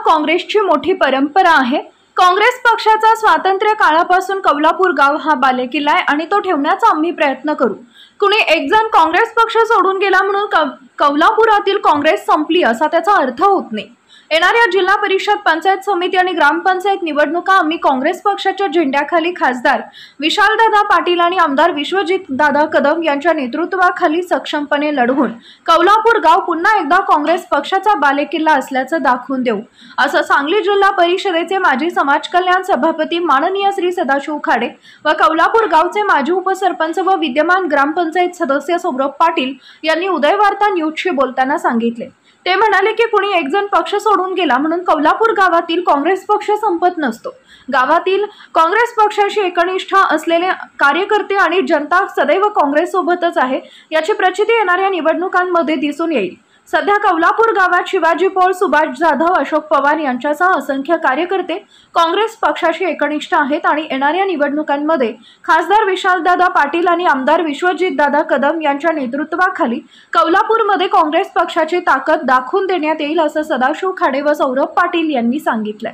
काँग्रेसची मोठी परंपरा आहे। काँग्रेस पक्षाचा स्वातंत्र्य काळापासून कौलापूर गाव हा बालेकिल्ला आहे आणि तो ठेवण्याचा आम्ही प्रयत्न करू। कुणी एक जण काँग्रेस पक्ष सोडून गेला म्हणून कौलापुरातील काँग्रेस संपली असा त्याचा अर्थ होत नाही। येणाऱ्या जिल्हा परिषद, पंचायत समिती आणि ग्रामपंचायत निवडणुका आम्ही काँग्रेस पक्षाच्या झेंड्याखाली खासदार विशालदादा पाटील आणि आमदार विश्वजितदादा कदम यांच्या नेतृत्वाखाली सक्षमपणे लढवून कौलापूर गाव पुन्हा एकदा काँग्रेस पक्षाचा बालेकिल्ला असल्याचं दाखवून देऊ, असं सांगली जिल्हा परिषदेचे माजी समाज कल्याण सभापती माननीय श्री सदाशिव खाडे व कौलापूर गावचे माजी उपसरपंच व विद्यमान ग्रामपंचायत सदस्य सौरभ पाटील यांनी उदय वार्ता न्यूजशी बोलताना सांगितले। ते म्हणाले की कुणी एक जण पक्ष सोडून गेला म्हणून कौलापूर गावातील काँग्रेस पक्ष संपत नसतो। गावातील काँग्रेस पक्षाशी एकनिष्ठ असलेले कार्यकर्ते आणि जनता सदैव काँग्रेस सोबतच आहे याची प्रचिती येणाऱ्या निवडणुकांमध्ये दिसून येईल। सध्या कौलापूर गावात शिवाजी पौळ, सुभाष जाधव, अशोक पवार यांच्यासह असंख्य कार्यकर्ते काँग्रेस पक्षाशी एकनिष्ठ आहेत आणि येणाऱ्या निवडणुकांमध्ये खासदार विशालदादा पाटील आणि आमदार विश्वजितदादा कदम यांच्या नेतृत्वाखाली कौलापूरमध्ये काँग्रेस पक्षाची ताकद दाखवून देण्यात येईल, असं सदाशिव खाडे व सौरभ पाटील यांनी सांगितलं।